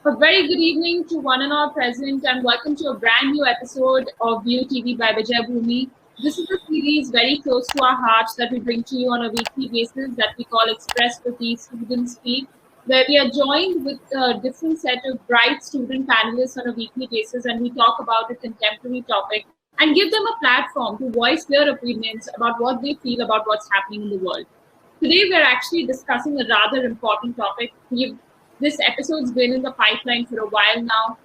A very good evening to one and all present, and welcome to a brand new episode of VUTV by Vijay Bhumi. This is a series very close to our hearts that we bring to you on a weekly basis that we call Express with the Students Speak, where we are joined with a different set of bright student panelists on a weekly basis, and we talk about a contemporary topic and give them a platform to voice their opinions about what they feel about what's happening in the world. Today, we're actually discussing a rather important topic. This episode's been in the pipeline for a while now.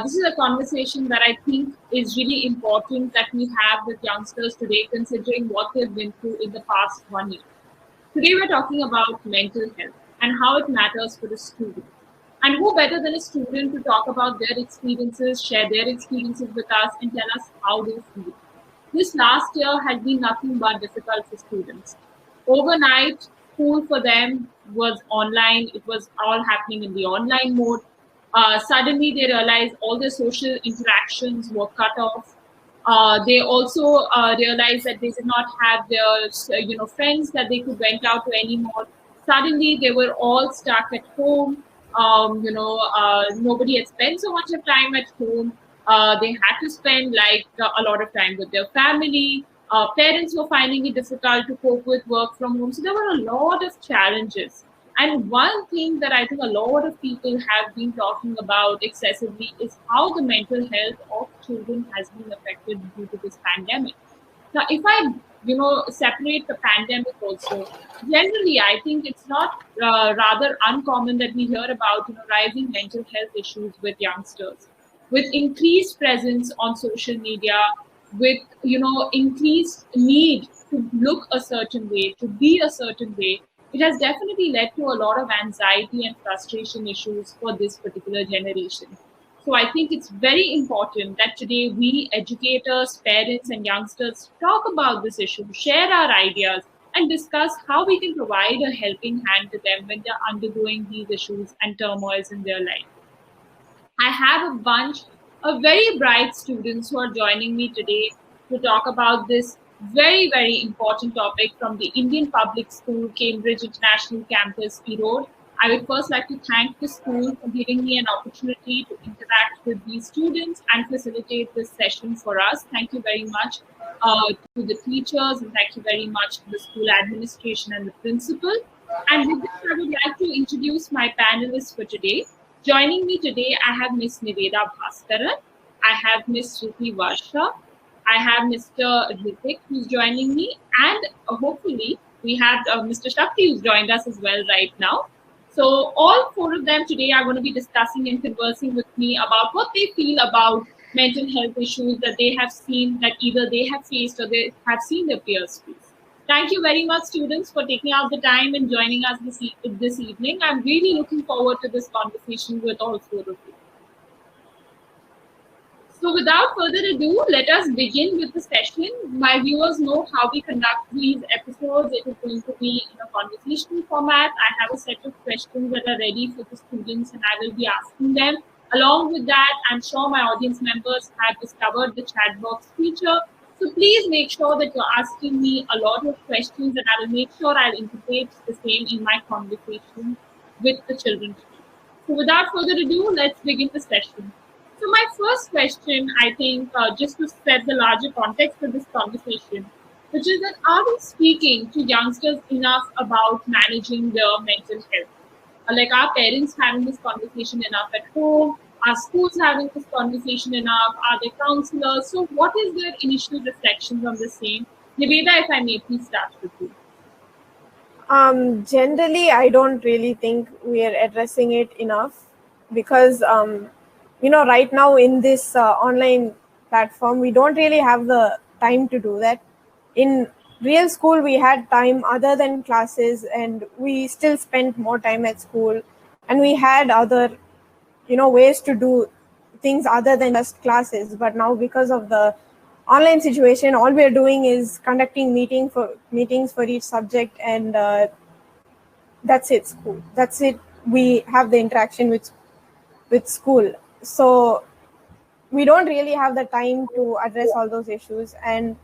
This is a conversation that I think is really important that we have with youngsters today, considering what they've been through in the past 1 year. Today, we're talking about mental health and how it matters for the student. And who better than a student to talk about their experiences, share their experiences with us, and tell us how they feel. This last year has been nothing but difficult for students. Overnight, school for them was online. It was all happening in the online mode. Suddenly, they realized all their social interactions were cut off. They also realized that they did not have their, friends that they could vent out to anymore. Suddenly, they were all stuck at home. Nobody had spent so much of time at home. They had to spend a lot of time with their family. Parents were finding it difficult to cope with work from home. So there were a lot of challenges. And one thing that I think a lot of people have been talking about excessively is how the mental health of children has been affected due to this pandemic. Now, if I, separate the pandemic also, generally, I think it's not rather uncommon that we hear about, rising mental health issues with youngsters, with increased presence on social media, with, increased need to look a certain way, to be a certain way. It has definitely led to a lot of anxiety and frustration issues for this particular generation. So I think it's very important that today we educators, parents, and youngsters talk about this issue, share our ideas, and discuss how we can provide a helping hand to them when they're undergoing these issues and turmoils in their life. I have a bunch of very bright students who are joining me today to talk about this very, very important topic from the Indian Public School, Cambridge International Campus, Erode. I would first like to thank the school for giving me an opportunity to interact with these students and facilitate this session for us. Thank you very much to the teachers, and thank you very much to the school administration and the principal. And with this, I would like to introduce my panelists for today. Joining me today, I have Ms. Niveda Bhaskaran, I have Ms. Shruti Varsha, I have Mr. Ritik who's joining me, and hopefully we have Mr. Shakti who's joined us as well right now. So all four of them today are going to be discussing and conversing with me about what they feel about mental health issues that they have seen, that either they have faced or they have seen their peers face. Thank you very much, students, for taking out the time and joining us this evening. I'm really looking forward to this conversation with all four of you. So without further ado, let us begin with the session. My viewers know how we conduct these episodes. It is going to be in a conversational format. I have a set of questions that are ready for the students and I will be asking them. Along with that, I'm sure my audience members have discovered the chat box feature. So please make sure that you're asking me a lot of questions and I will make sure I'll integrate the same in my conversation with the children. So without further ado, let's begin the session. So my first question, I think, just to set the larger context for this conversation, which is that are we speaking to youngsters enough about managing their mental health? Like our parents having this conversation enough at home? Are schools having this conversation enough? Are there counselors? So what is their initial reflections on the same? Niveda, if I may please start with you. Generally, I don't really think we are addressing it enough because, right now in this online platform, we don't really have the time to do that. In real school, we had time other than classes and we still spent more time at school and we had other, ways to do things other than just classes. But now because of the online situation, all we're doing is conducting meetings for each subject and that's it. School. That's it. We have the interaction with school. So we don't really have the time to address all those issues. And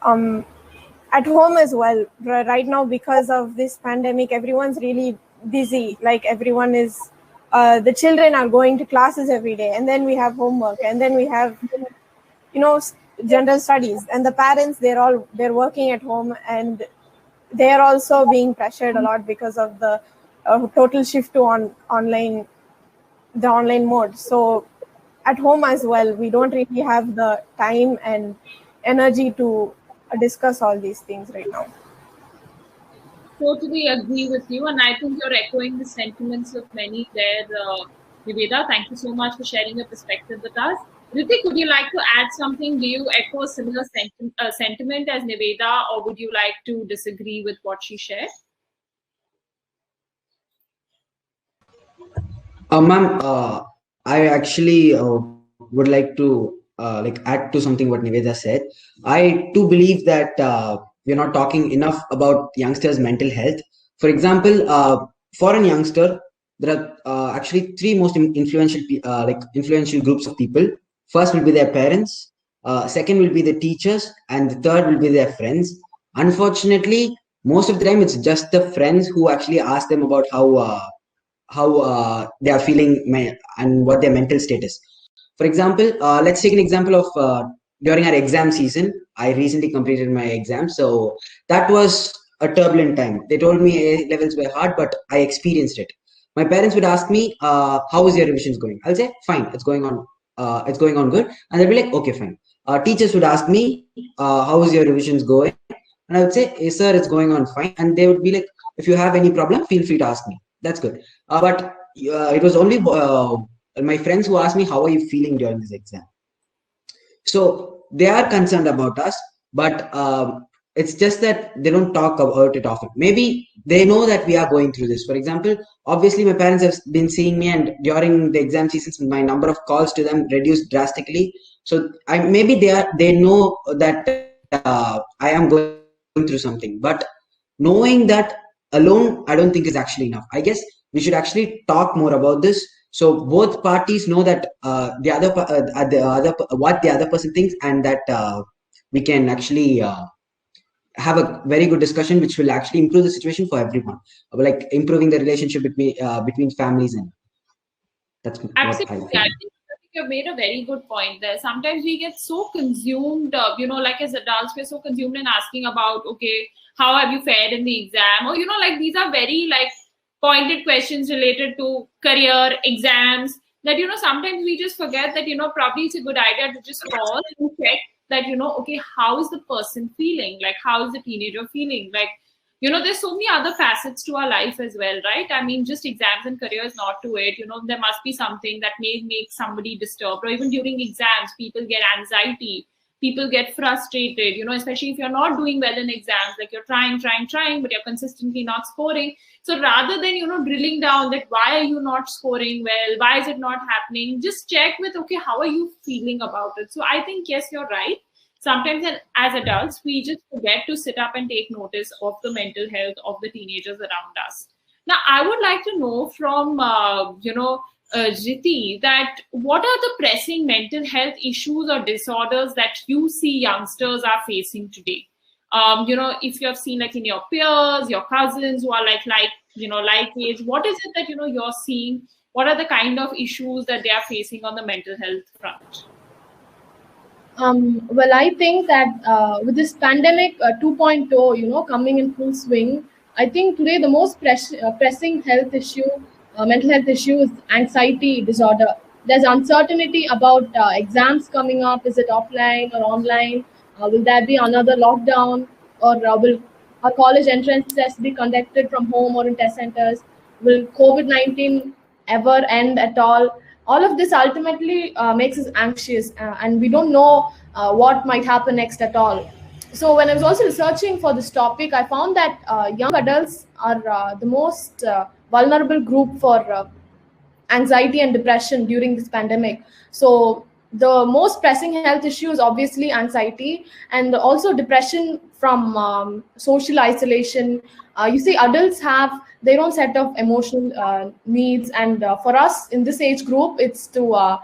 at home as well, right now, because of this pandemic, everyone's really busy. Like everyone is the children are going to classes every day, and then we have homework, and then we have, you know, general studies, and the parents, they're working at home, and they're also being pressured a lot because of the total shift to online, the online mode. So at home as well, we don't really have the time and energy to discuss all these things right now. Totally agree with you, and I think you're echoing the sentiments of many there, Niveda. Thank you so much for sharing your perspective with us. Ritik, would you like to add something? Do you echo a similar sentiment as Niveda, or would you like to disagree with what she shared? Ma'am, I actually would like to add to something what Niveda said. I too believe that we're not talking enough about youngsters' mental health. For example, for a youngster, there are actually three most influential groups of people. First will be their parents, second will be the teachers, and the third will be their friends. Unfortunately, most of the time it's just the friends who actually ask them about how they are feeling and what their mental status. For example, let's take an example of during our exam season. I recently completed my exam, so that was a turbulent time. They told me A levels were hard, but I experienced it. My parents would ask me, "How is your revisions going?" I'll say, "Fine, it's going on. It's going on good," and they'll be like, "Okay, fine." Teachers would ask me, "How is your revisions going?" And I would say, "Hey, sir, it's going on fine." And they would be like, "If you have any problem, feel free to ask me." That's good. But it was only my friends who asked me, "How are you feeling during this exam?" So they are concerned about us, but it's just that they don't talk about it often. Maybe they know that we are going through this. For example, obviously my parents have been seeing me, and during the exam seasons, my number of calls to them reduced drastically. So maybe they know that I am going through something, but knowing that alone, I don't think is actually enough. I guess we should actually talk more about this, so both parties know that what the other person thinks, and that we can actually have a very good discussion, which will actually improve the situation for everyone, like improving the relationship between families. And that's what Absolutely. I I feel. think you've made a very good point there. Sometimes we get so consumed, like as adults, we're so consumed in asking about, okay, how have you fared in the exam? Or, like these are very like pointed questions related to career, exams, that, sometimes we just forget that, probably it's a good idea to just pause and check that, okay, how is the person feeling? Like, how is the teenager feeling? Like, there's so many other facets to our life as well, right? I mean, just exams and career is not to it. There must be something that may make somebody disturbed, or even during exams, people get anxiety, people get frustrated, especially if you're not doing well in exams, like you're trying, but you're consistently not scoring. So rather than, drilling down that why are you not scoring well, why is it not happening, just check with, okay, how are you feeling about it? So I think, yes, you're right. Sometimes as adults, we just forget to sit up and take notice of the mental health of the teenagers around us. Now, I would like to know from, Jiti, that what are the pressing mental health issues or disorders that you see youngsters are facing today? If you have seen like in your peers, your cousins who are like age, what is it that, you're seeing? What are the kind of issues that they are facing on the mental health front? Well, I think that with this pandemic 2.0, coming in full swing, I think today the most pressing health issue, mental health issue, is anxiety disorder. There's uncertainty about exams coming up. Is it offline or online? Will there be another lockdown, or will our college entrance test be conducted from home or in test centers? Will COVID-19 ever end at all? All of this ultimately makes us anxious, and we don't know what might happen next at all. So when I was also researching for this topic, I found that young adults are the most vulnerable group for anxiety and depression during this pandemic. So the most pressing health issue is obviously anxiety, and also depression from social isolation. You see, adults have their own set of emotional needs, and for us in this age group, it's to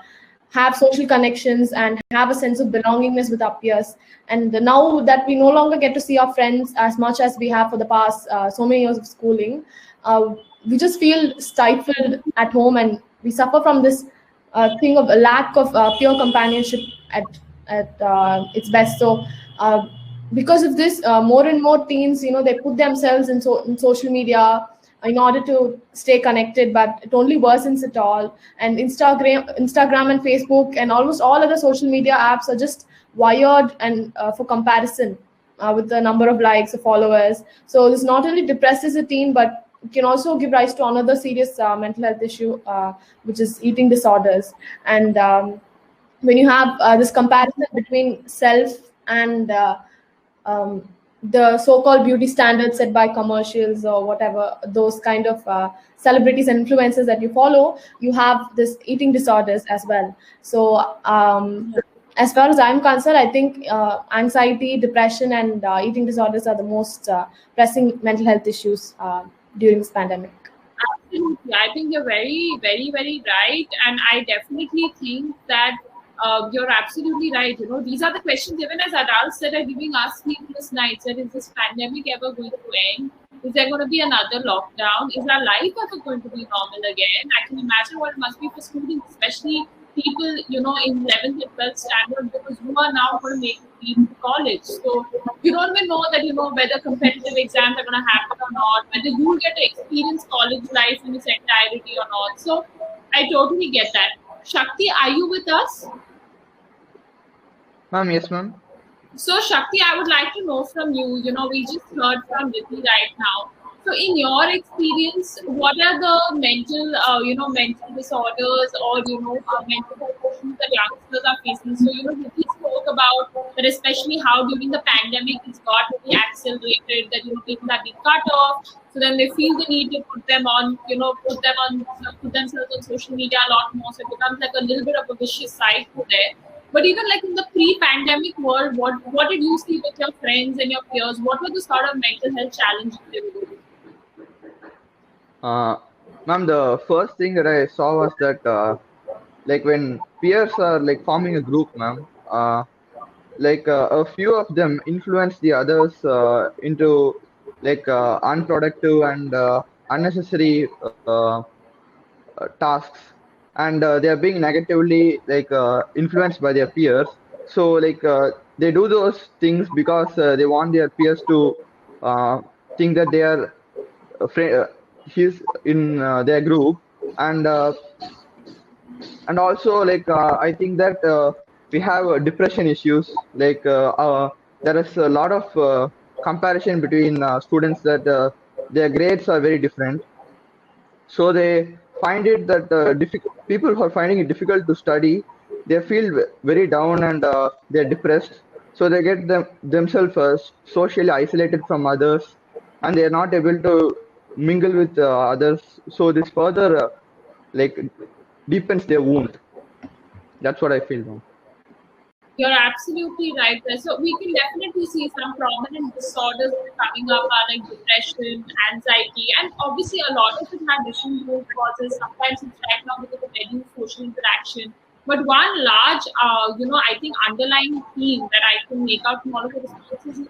have social connections and have a sense of belongingness with our peers. And now that we no longer get to see our friends as much as we have for the past so many years of schooling, we just feel stifled at home, and we suffer from this thing of a lack of pure companionship at its best. So because of this, more and more teens, they put themselves in social media in order to stay connected, but it only worsens it all. And Instagram and Facebook and almost all other social media apps are just wired and for comparison with the number of likes or followers. So this not only depresses a teen, but it can also give rise to another serious mental health issue, which is eating disorders. And when you have this comparison between self and the so-called beauty standards set by commercials or whatever, those kind of celebrities and influencers that you follow, you have this eating disorders as well. So as far as I'm concerned, I think anxiety, depression, and eating disorders are the most pressing mental health issues during this pandemic. Absolutely. I think you're very, very, very right. And I definitely think that you're absolutely right. These are the questions even as adults that are giving us sleepless nights. That is this pandemic ever going to end? Is there going to be another lockdown? Is our life ever going to be normal again? I can imagine what it must be for students, especially people, in 11th and 12th standard, because who are now going to make it to college. So you don't even know that, whether competitive exams are going to happen or not, whether you will get to experience college life in its entirety or not. So I totally get that. Shakti, are you with us? Ma'am, yes, ma'am. So, Shakti, I would like to know from you, we just heard from Rithi right now. So, in your experience, what are the mental, mental disorders or, mental health issues that youngsters are facing? So, Rithi spoke about that, especially how during the pandemic it's got really accelerated, that, people have been cut off. So then they feel the need to put themselves on social media a lot more. So it becomes like a little bit of a vicious cycle there. But even like in the pre-pandemic world, what did you see with your friends and your peers? What were the sort of mental health challenges they were doing? Ma'am, the first thing that I saw was that like when peers are like forming a group, ma'am, a few of them influence the others into unproductive and unnecessary tasks, and they are being negatively influenced by their peers. So they do those things because they want their peers to think that they are he's in their group, and also I think that we have depression issues. There is a lot of comparison between students that their grades are very different, so they find it that people who are finding it difficult to study, they feel very down, and they're depressed, so they get themselves socially isolated from others, and they are not able to mingle with others, so this further deepens their wound. That's what I feel now. You're absolutely right there. So we can definitely see some prominent disorders coming up are like depression, anxiety, and obviously a lot of it have different root causes. Sometimes it's right now because of reduced social interaction. But one large, I think underlying theme that I can make out from all of the responses is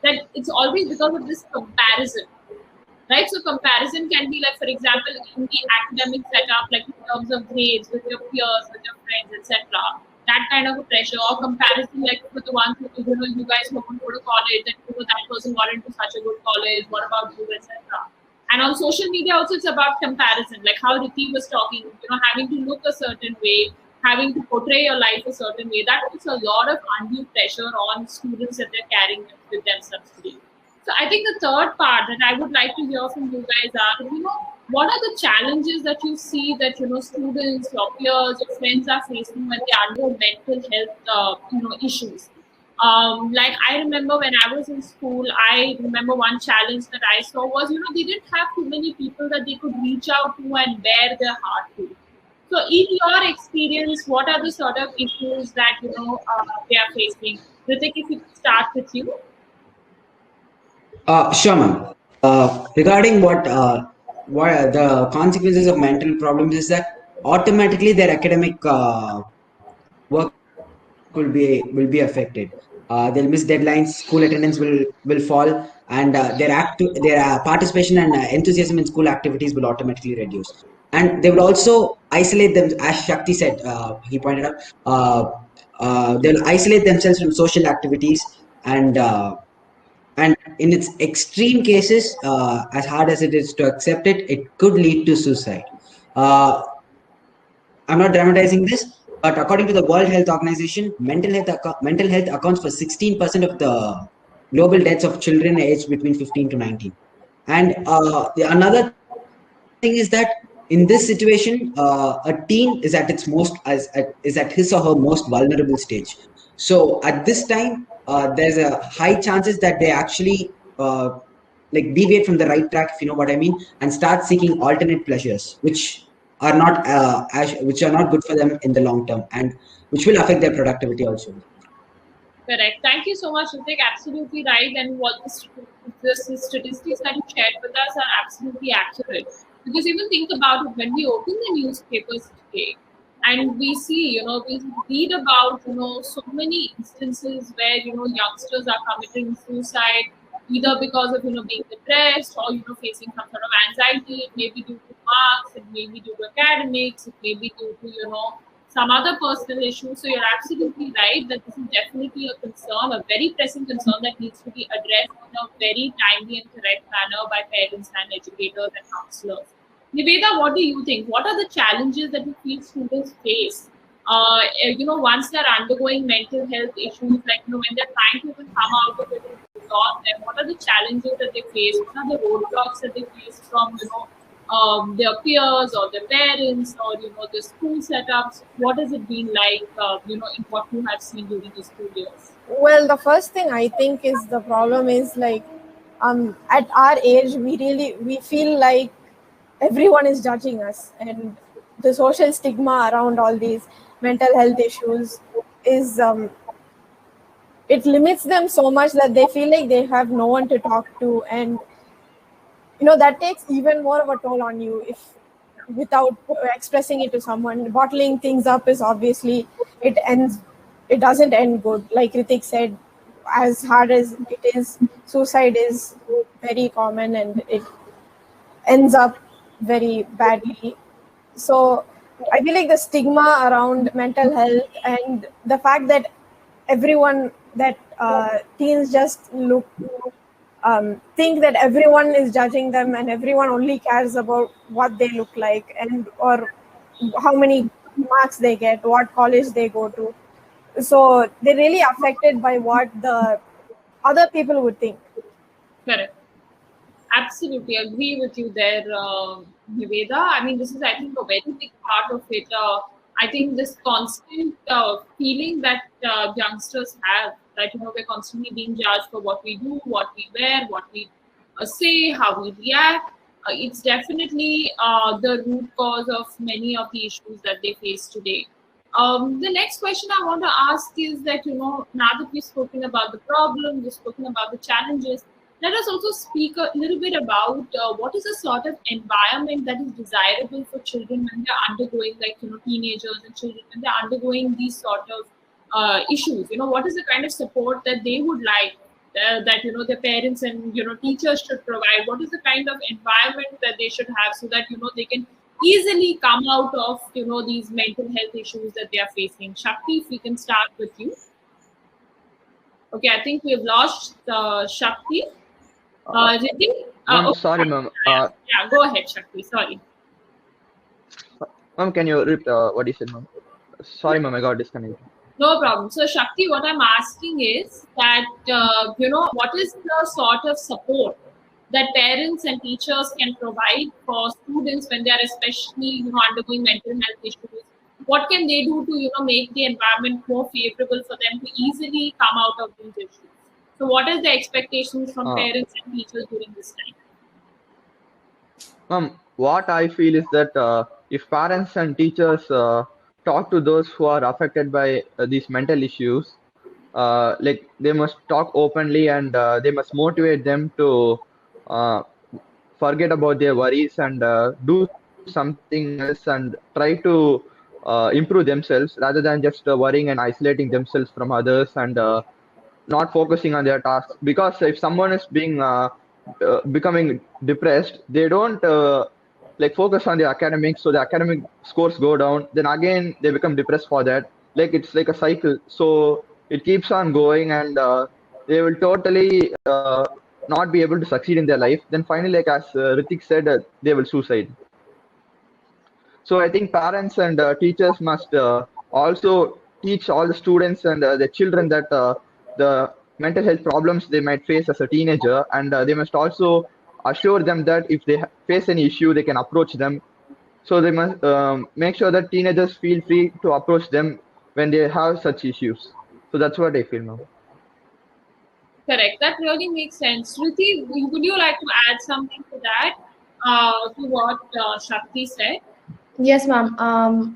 that it's always because of this comparison. Right, so comparison can be like, for example, in the academic setup, like in terms of grades with your peers, with your friends, etc. That kind of a pressure, or comparison, like with the ones who you guys who want to go to college, that person got into such a good college. What about you, etc. And on social media also, it's about comparison, like how Rithi was talking. Having to look a certain way, having to portray your life a certain way. That puts a lot of undue pressure on students that they're carrying with themselves today. So I think the third part that I would like to hear from you guys are, what are the challenges that you see that, students, your peers, your friends are facing when they undergo mental health, issues? Like I remember when I was in school, I remember one challenge that I saw was, they didn't have too many people that they could reach out to and bear their heart to. So in your experience, what are the sort of issues that, they are facing? Ritik, if we could start with you. Sure, ma'am. Regarding what the consequences of mental problems is that automatically their academic work will be affected. They'll miss deadlines. School attendance will fall. and their participation and enthusiasm in school activities will automatically reduce. And they will also isolate them, as Shakti said. He pointed out, they'll isolate themselves from social activities, and in its extreme cases, as hard as it is to accept it, it could lead to suicide. Uh, I'm not dramatizing this, but according to the World Health Organization, mental health accounts for 16% of the global deaths of children aged between 15 to 19. And another thing is that in this situation, a teen is at its most is at his or her most vulnerable stage. So at this time, there's a high chances that they actually like deviate from the right track, if you know what I mean, and start seeking alternate pleasures, which are not good for them in the long term, and which will affect their productivity also. Correct. Thank you so much, Ritik. Absolutely right. And what the statistics that you shared with us are absolutely accurate. Because even think about it, when we open the newspapers today and we see, we read about, so many instances where, youngsters are committing suicide either because of, being depressed or, facing some sort of anxiety. It may be due to marks, it may be due to academics, it may be due to, some other personal issues. So you're absolutely right that this is definitely a concern, a very pressing concern that needs to be addressed in a very timely and correct manner by parents and educators and counselors. Niveda, what do you think? What are the challenges that you feel students face? Once they're undergoing mental health issues, like when they're trying to even come out of it and resolve them, what are the challenges that they face? What are the roadblocks that they face from their peers or their parents or the school setups? What has it been like in what you have seen during the school years? Well, the first thing I think is the problem is like at our age we feel like everyone is judging us, and the social stigma around all these mental health issues is it limits them so much that they feel like they have no one to talk to, and that takes even more of a toll on you if without expressing it to someone. Bottling things up is obviously it doesn't end good. Like Ritik said, as hard as it is, suicide is very common and it ends up very badly. So I feel like the stigma around mental health and the fact that everyone that teens just think that everyone is judging them and everyone only cares about what they look like and or how many marks they get, what college they go to. So they're really affected by what the other people would think. Correct. Absolutely agree with you there, Niveda. I mean, this is, I think, a very big part of it. I think this constant feeling that youngsters have, that we're constantly being judged for what we do, what we wear, what we say, how we react. It's definitely the root cause of many of the issues that they face today. The next question I want to ask is that, now that we've spoken about the problem, we've spoken about the challenges, let us also speak a little bit about what is the sort of environment that is desirable for children when they're undergoing, like, teenagers and children, when they're undergoing these sort of issues. What is the kind of support that they would like that, their parents and, teachers should provide? What is the kind of environment that they should have so that, they can easily come out of, these mental health issues that they are facing? Shakti, if we can start with you. Okay, I think we've lost Shakti. Okay. Sorry, ma'am. Yeah, go ahead, Shakti. Sorry. Ma'am, can you repeat what you said, ma'am? Sorry, ma'am, I got disconnected. No problem. So, Shakti, what I'm asking is that, what is the sort of support that parents and teachers can provide for students when they are especially, undergoing mental health issues? What can they do to, make the environment more favorable for them to easily come out of these issues? So what is the expectations from parents and teachers during this time? What I feel is that if parents and teachers talk to those who are affected by these mental issues, like they must talk openly and they must motivate them to forget about their worries and do something else and try to improve themselves rather than just worrying and isolating themselves from others and not focusing on their tasks. Because if someone is being becoming depressed, they don't like focus on the academics, so the academic scores go down. Then again, they become depressed for that. Like it's like a cycle. So it keeps on going, and they will totally not be able to succeed in their life. Then finally, like as Ritik said, they will suicide. So I think parents and teachers must also teach all the students and the children that the mental health problems they might face as a teenager, and they must also assure them that if they face any issue, they can approach them. So they must make sure that teenagers feel free to approach them when they have such issues. So that's what I feel now. Correct. That really makes sense. Shruti, would you like to add something to that, to what Shakti said? Yes, ma'am.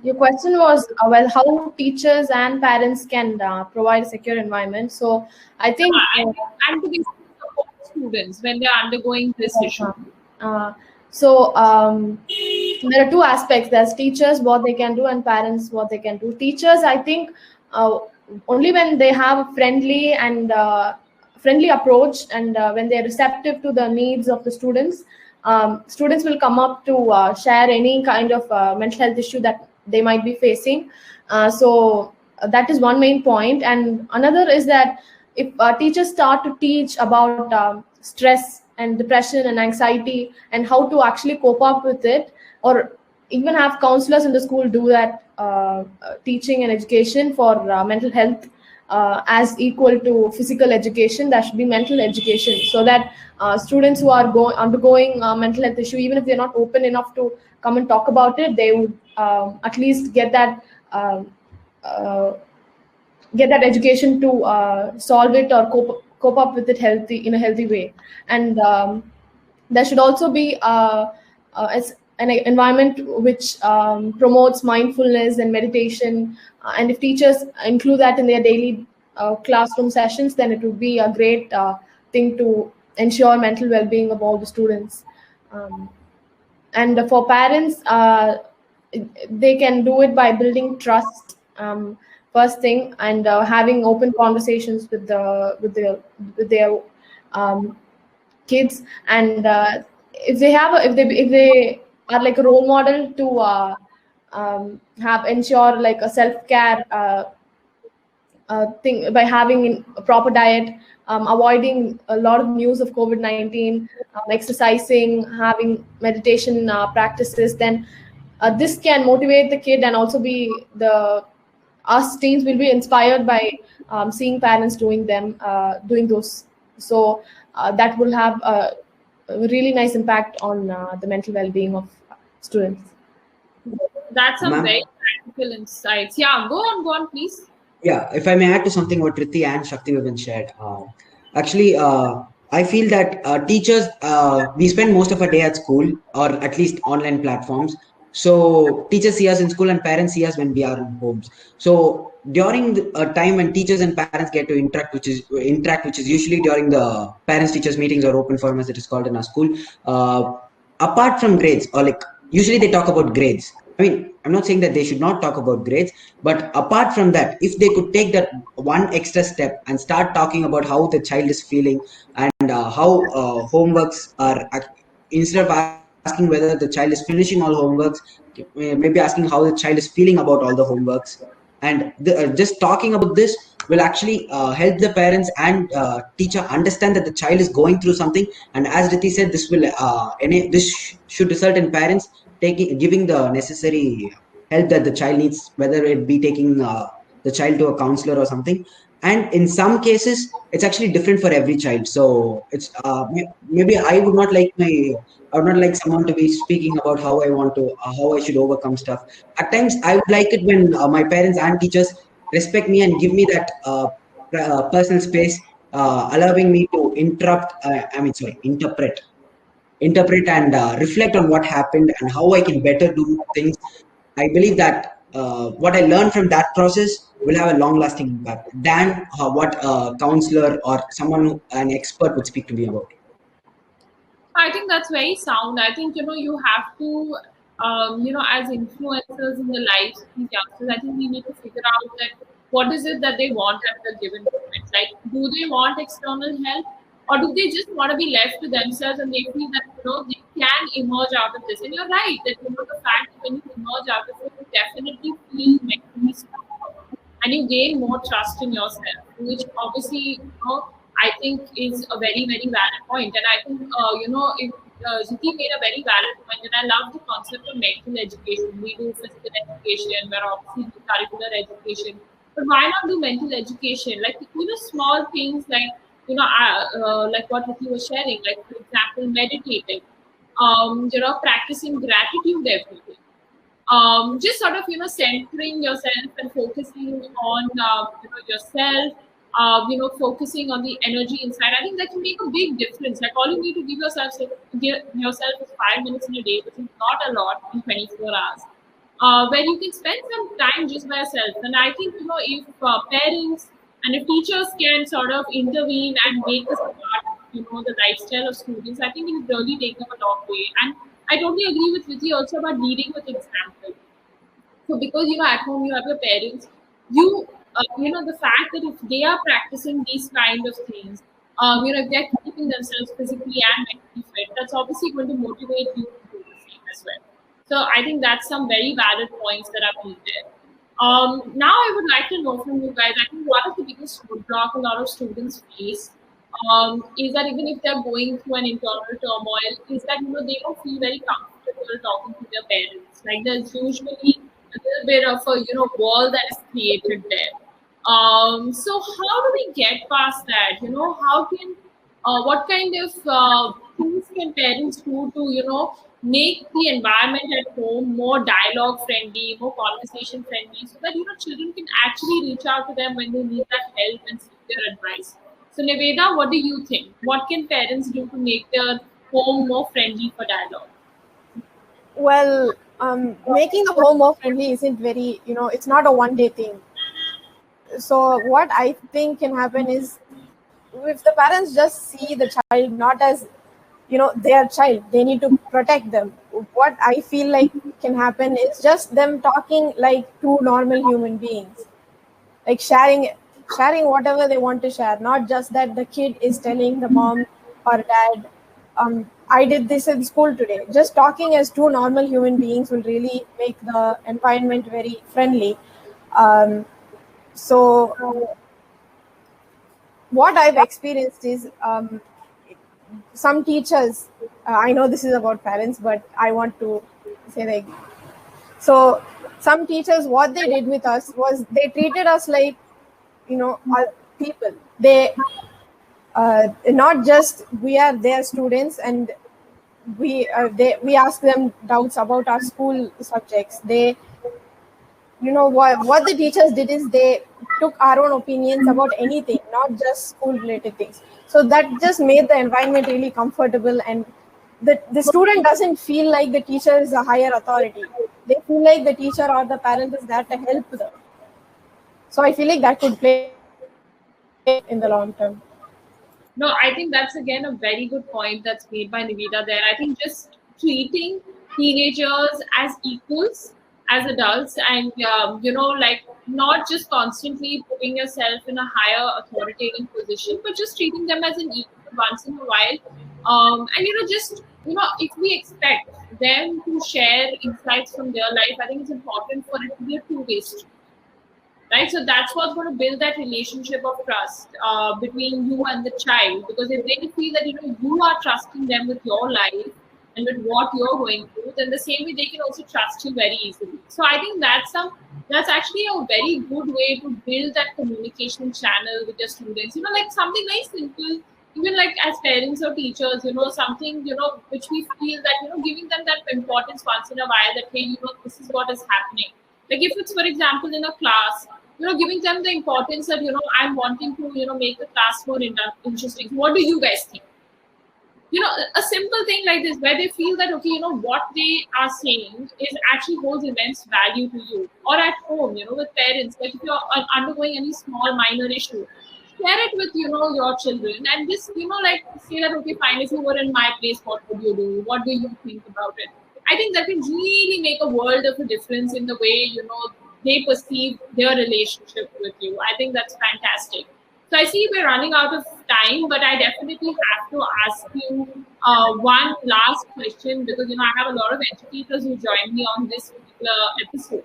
Your question was well, how teachers and parents can provide a secure environment. So I think And to basically support students when they're undergoing this yes, issue. ma'am. There are two aspects. There's teachers, what they can do, and parents, what they can do. Teachers, I think, only when they have a friendly approach, and when they're receptive to the needs of the students, students will come up to share any kind of mental health issue that they might be facing. That is one main point. And another is that if teachers start to teach about stress and depression and anxiety and how to actually cope up with it, or even have counselors in the school do that teaching and education for mental health as equal to physical education, that should be mental education, so that students who are undergoing mental health issue, even if they're not open enough to come and talk about it, they would at least get that uh, education to solve it or cope up with it in a healthy way. And there should also be as an environment which promotes mindfulness and meditation. And if teachers include that in their daily classroom sessions, then it would be a great thing to ensure mental well-being of all the students. And for parents, they can do it by building trust, first thing, and having open conversations with their kids. And if they are like a role model to have ensure like a self-care thing by having a proper diet, avoiding a lot of news of COVID-19, exercising, having meditation practices, then this can motivate the kid, and also be us teens will be inspired by seeing parents doing those. So that will have a really nice impact on the mental well-being of students. That's some Ma'am? very practical insights. Yeah, go on, please. Yeah, if I may add to something what Rithi and Shakti have been shared. Actually, I feel that teachers, we spend most of our day at school or at least online platforms. So teachers see us in school and parents see us when we are in homes. So during a time when teachers and parents get to interact, which is usually during the parents teachers meetings or open forum as it is called in our school. Apart from grades, or like usually they talk about grades. I mean, I'm not saying that they should not talk about grades, but apart from that, if they could take that one extra step and start talking about how the child is feeling and how homeworks are, instead of asking whether the child is finishing all homeworks, maybe asking how the child is feeling about all the homeworks. And just talking about this will actually help the parents and teacher understand that the child is going through something. And as Riti said, this should result in parents giving the necessary help that the child needs, whether it be taking the child to a counselor or something. And in some cases, it's actually different for every child. So it's maybe I would not like someone to be speaking about how I should overcome stuff. At times, I would like it when my parents and teachers respect me and give me that personal space, allowing me to interpret and reflect on what happened and how I can better do things. I believe that what I learned from that process will have a long-lasting impact than what a counselor or an expert would speak to me about. I think that's very sound. I think, you have to, as influencers in the lives of these youngsters, I think we need to figure out that what is it that they want at the given moment. Like, do they want external help, or do they just want to be left to themselves and they feel that they can emerge out of this? And you're right that the fact that when you emerge out of it, you definitely feel mentally stronger and you gain more trust in yourself, which obviously I think is a very very valid point. And I think if Ziti made a very valid point, and I love the concept of mental education. We do physical education, we're obviously do curricular education, but why not do mental education? Like small things like like what Ricky was sharing, like for example, meditating, practicing gratitude every day. Just sort of centering yourself and focusing on yourself, focusing on the energy inside. I think that can make a big difference. Like all you need to give yourself is 5 minutes in a day, which is not a lot in 24 hours, where you can spend some time just by yourself. And I think if parents and if teachers can sort of intervene and make this a part of the lifestyle of students, I think it will really take them a long way. And I totally agree with Vicky also about leading with example. So because at home you have your parents, the fact that if they are practicing these kind of things, if they're keeping themselves physically and mentally fit, that's obviously going to motivate you to do the same as well. So I think that's some very valid points that are being there. Now I would like to know from you guys, I think one of the biggest roadblock a lot of students face is that even if they're going through an internal turmoil, is that they don't feel very comfortable talking to their parents. Like there's usually a little bit of a wall that is created there. So how do we get past that? How can what kind of things can parents do to make the environment at home more dialogue friendly, more conversation friendly, so that children can actually reach out to them when they need that help and seek their advice. So Niveda, what do you think? What can parents do to make their home more friendly for dialogue? Well, making the home more friendly isn't very, it's not a one-day thing. So what I think can happen is, if the parents just see the child not as their child, they need to protect them. What I feel like can happen is just them talking like two normal human beings, like sharing whatever they want to share, not just that the kid is telling the mom or dad, I did this in school today. Just talking as two normal human beings will really make the environment very friendly. So what I've experienced is, some teachers, I know this is about parents, but I want to say like, so some teachers, what they did with us was they treated us like people. They not just we are their students, and we ask them doubts about our school subjects. They what the teachers did is they took our own opinions about anything, not just school related things. So that just made the environment really comfortable, and the student doesn't feel like the teacher is a higher authority. They feel like the teacher or the parent is there to help them. So I feel like that could play in the long term. No, I think that's again a very good point that's made by Niveda there. I think just treating teenagers as equals, as adults, and like not just constantly putting yourself in a higher authoritative position, but just treating them as an equal once in a while. And just if we expect them to share insights from their life, I think it's important for it to be a two-way street. Right, so that's what's going to build that relationship of trust between you and the child. Because if they feel that you are trusting them with your life and with what you're going through, then the same way they can also trust you very easily. So I think that's actually a very good way to build that communication channel with your students. Like something very simple, even like as parents or teachers, something which we feel that giving them that importance once in a while, that hey, this is what is happening. Like if it's, for example, in a class, giving them the importance that, I'm wanting to, make the class more interesting. What do you guys think? A simple thing like this, where they feel that, okay, what they are saying is actually holds immense value to you. Or at home, with parents, like if you're undergoing any small minor issue, share it with, your children, and just, like say that, okay, fine, if you were in my place, what would you do? What do you think about it? I think that can really make a world of a difference in the way, they perceive their relationship with you. I think that's fantastic. So I see we're running out of time, but I definitely have to ask you one last question, because I have a lot of educators who join me on this particular episode,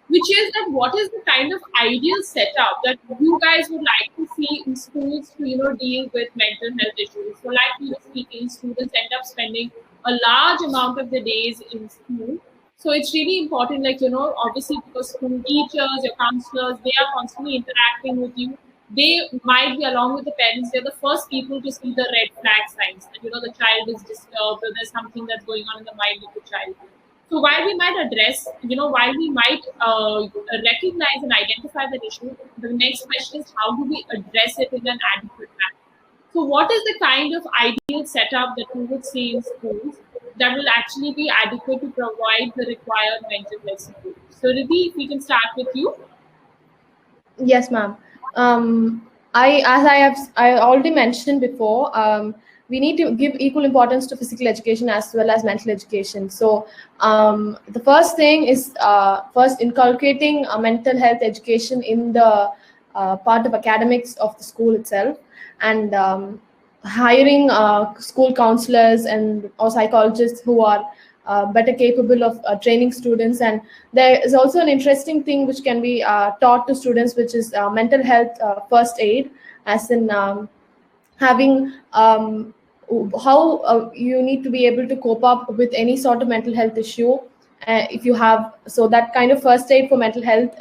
which is that what is the kind of ideal setup that you guys would like to see in schools to deal with mental health issues? So, like we were speaking, students end up spending a large amount of the days in school. So it's really important, like obviously, because school teachers, your counselors, they are constantly interacting with you. They might be, along with the parents, they're the first people to see the red flag signs that the child is disturbed, or there's something that's going on in the mind of the child. So while we might address, while we might recognize and identify that issue, the next question is how do we address it in an adequate manner? So what is the kind of ideal setup that we would see in schools that will actually be adequate to provide the required mental health support? So Riddhi, if we can start with you. Yes, ma'am. I already mentioned before, we need to give equal importance to physical education as well as mental education. So the first thing is first inculcating mental health education in the part of academics of the school itself, and hiring school counselors and or psychologists who are better capable of training students. And there is also an interesting thing which can be taught to students, which is mental health first aid, as in having how you need to be able to cope up with any sort of mental health issue if you have. So that kind of first aid for mental health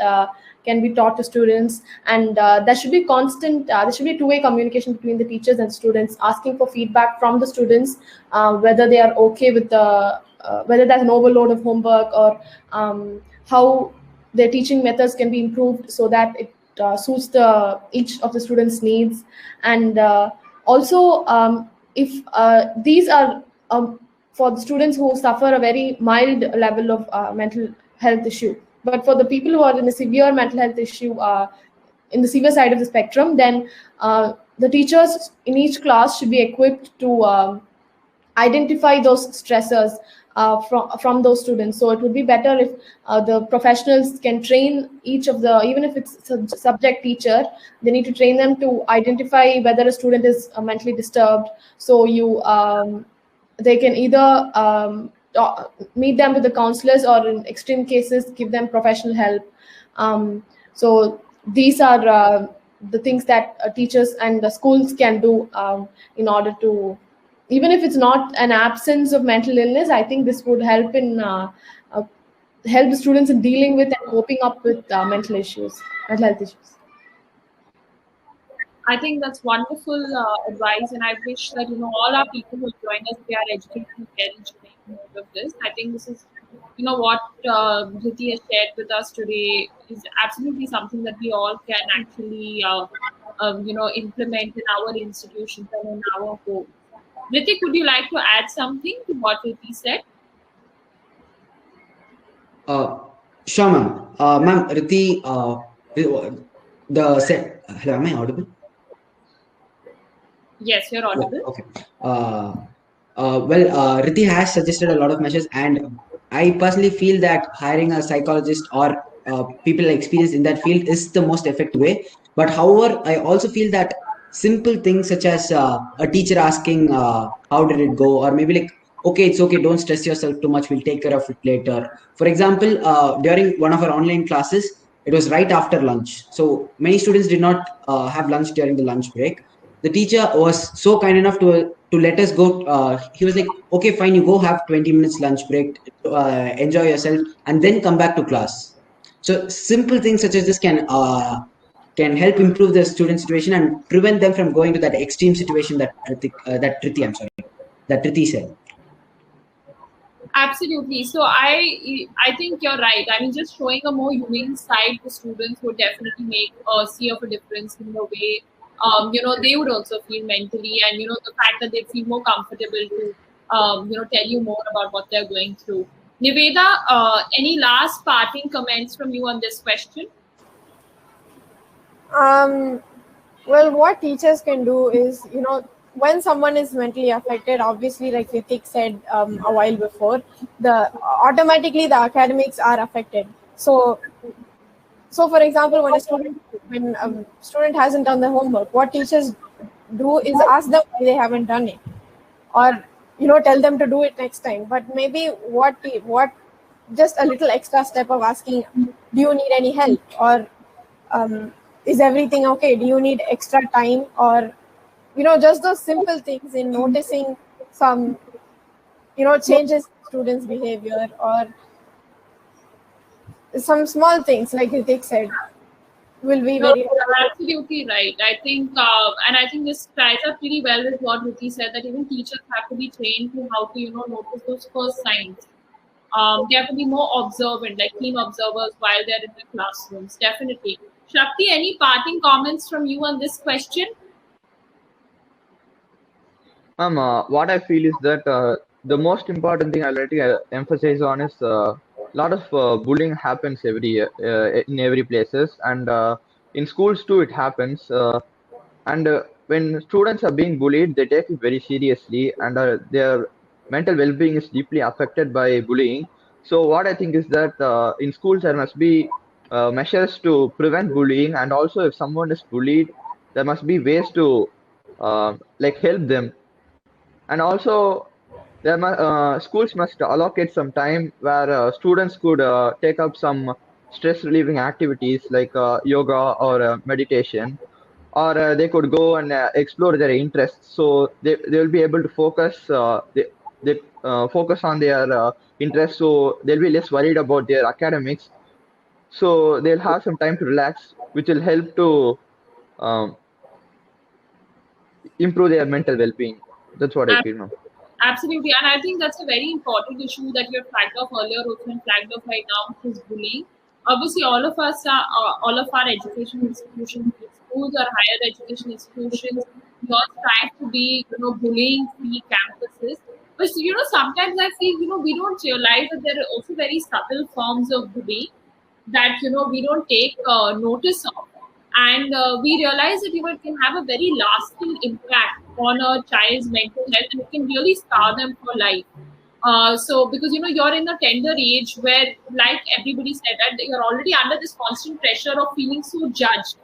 can be taught to students, and there should be constant there should be two-way communication between the teachers and students, asking for feedback from the students, whether they are okay with the whether there's an overload of homework, or how their teaching methods can be improved so that it suits each of the students' needs. And also, if these are for the students who suffer a very mild level of mental health issue, but for the people who are in a severe mental health issue, in the severe side of the spectrum, then the teachers in each class should be equipped to identify those stressors from those students. So it would be better if the professionals can train each of the, even if it's a subject teacher, they need to train them to identify whether a student is mentally disturbed. So they can either meet them with the counselors, or in extreme cases give them professional help. So these are the things that teachers and the schools can do in order to, even if it's not an absence of mental illness, I think this would help in help the students in dealing with and coping up with mental health issues. I think that's wonderful advice, and I wish that all our people who join us, they are educated and caring to make note of this. I think this is what Dhruti has shared with us today is absolutely something that we all can actually implement in our institutions and in our homes. Ritik, would you like to add something to what Ritik said? Sure, ma'am. Ma'am, Ritik, hello, am I audible? Yes, you're audible. Okay. Ritik has suggested a lot of measures, and I personally feel that hiring a psychologist or people experienced in that field is the most effective way. But however, I also feel that simple things such as a teacher asking how did it go, or maybe like, okay, it's okay, don't stress yourself too much, we'll take care of it later. For example, during one of our online classes, it was right after lunch, so many students did not have lunch during the lunch break. The teacher was so kind enough to let us go. He was like, okay, fine, you go have 20 minutes lunch break, enjoy yourself, and then come back to class. So simple things such as this can help improve the student situation and prevent them from going to that extreme situation that Ritik said. Absolutely. So I think you're right. I mean, just showing a more humane side to students would definitely make a sea of a difference in the way they would also feel mentally, and the fact that they feel more comfortable to tell you more about what they're going through. Niveda, any last parting comments from you on this question? Well, what teachers can do is, when someone is mentally affected, obviously, like Ritik said a while before, automatically the academics are affected. So So, for example, when a student hasn't done the homework, what teachers do is ask them why they haven't done it, or tell them to do it next time. But maybe what just a little extra step of asking, do you need any help, or is everything okay? Do you need extra time, or just those simple things in noticing some changes in students' behavior, or some small things like Ritik said will be No, very you're absolutely right. And I think this ties up pretty well with what Ruti said, that even teachers have to be trained to how to, notice those first signs. They have to be more observant, like keen observers while they're in the classrooms. Definitely. Shakti, any parting comments from you on this question? Ma'am, what I feel is that the most important thing I'd like to emphasize on is a lot of bullying happens in every places, and in schools too it happens. And when students are being bullied, they take it very seriously, and their mental well-being is deeply affected by bullying. So what I think is that in schools there must be measures to prevent bullying, and also if someone is bullied, there must be ways to like help them. And also schools must allocate some time where students could take up some stress relieving activities like yoga or meditation, or they could go and explore their interests, so they will be able to focus on their interests, so they'll be less worried about their academics, so they'll have some time to relax, which will help to um, improve their mental well-being. That's what I feel now. Absolutely, and I think that's a very important issue that you have flagged off earlier, also and flagged off right now, which is bullying. Obviously, all of our education institutions, be it schools or higher education institutions, we all strive to be, bullying-free campuses. But sometimes I feel, we don't realize that there are also very subtle forms of bullying that we don't take notice of, and we realize that it can have a very lasting impact on a child's mental health, and it can really scar them for life. So because you're in a tender age where, like everybody said, that you're already under this constant pressure of feeling so judged.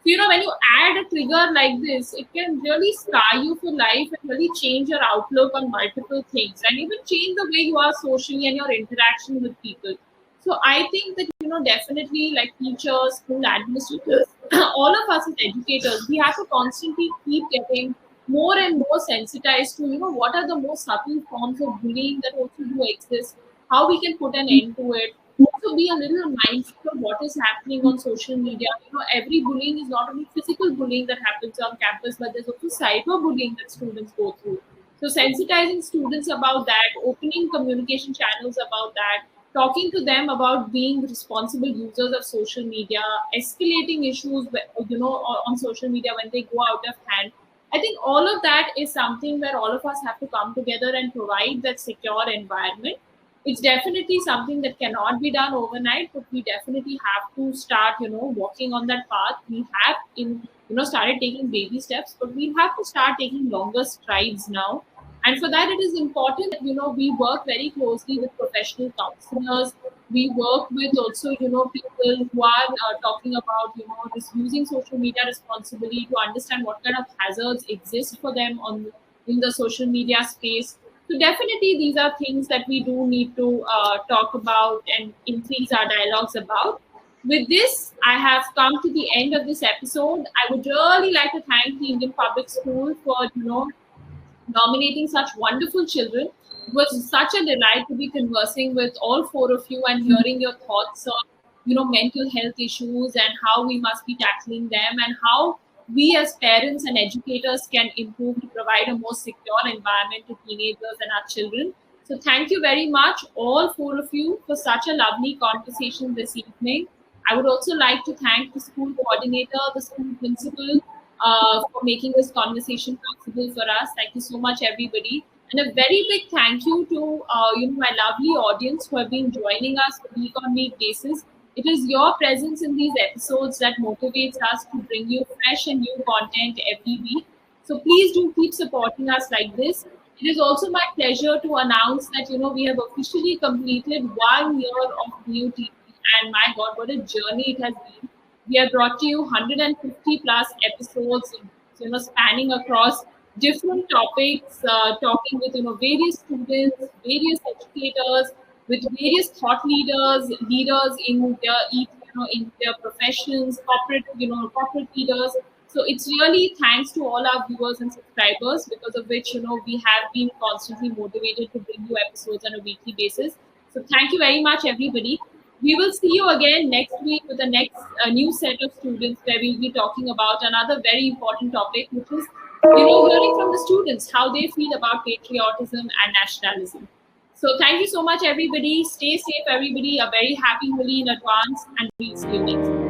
So when you add a trigger like this, it can really scar you for life and really change your outlook on multiple things, and even change the way you are socially and your interaction with people. So I think that definitely, like teachers, school administrators, all of us as educators, we have to constantly keep getting more and more sensitized to what are the most subtle forms of bullying that also do exist, how we can put an end to it. Also be a little mindful of what is happening on social media. Every bullying is not only physical bullying that happens on campus, but there's also cyber bullying that students go through. So sensitizing students about that, opening communication channels about that, talking to them about being responsible users of social media, escalating issues on social media when they go out of hand. I think all of that is something where all of us have to come together and provide that secure environment. It's definitely something that cannot be done overnight, but we definitely have to start, walking on that path. We have started taking baby steps, but we have to start taking longer strides now. And for that, it is important that, we work very closely with professional counselors. We work with also, people who are talking about, just using social media responsibly, to understand what kind of hazards exist for them in the social media space. So definitely, these are things that we do need to talk about and increase our dialogues about. With this, I have come to the end of this episode. I would really like to thank the Indian Public School for nominating such wonderful children. It was such a delight to be conversing with all four of you and hearing your thoughts on mental health issues and how we must be tackling them, and how we as parents and educators can improve to provide a more secure environment to teenagers and our children. So thank you very much, all four of you, for such a lovely conversation this evening. I would also like to thank the school coordinator, the school principal, for making this conversation possible for us. Thank you so much, everybody. And a very big thank you to my lovely audience who have been joining us week on week basis. It is your presence in these episodes that motivates us to bring you fresh and new content every week. So please do keep supporting us like this. It is also my pleasure to announce that we have officially completed 1 year of VUTV. and my God, what a journey it has been. We have brought to you 150 plus episodes, spanning across different topics, talking with various students, various educators, with various thought leaders in their in their professions, corporate leaders. So it's really thanks to all our viewers and subscribers, because of which we have been constantly motivated to bring you episodes on a weekly basis. So thank you very much, everybody. We will see you again next week with the next new set of students, where we'll be talking about another very important topic, which is hearing from the students how they feel about patriotism and nationalism. So thank you so much, everybody. Stay safe, everybody. A very happy Holi in advance, and we'll see you next.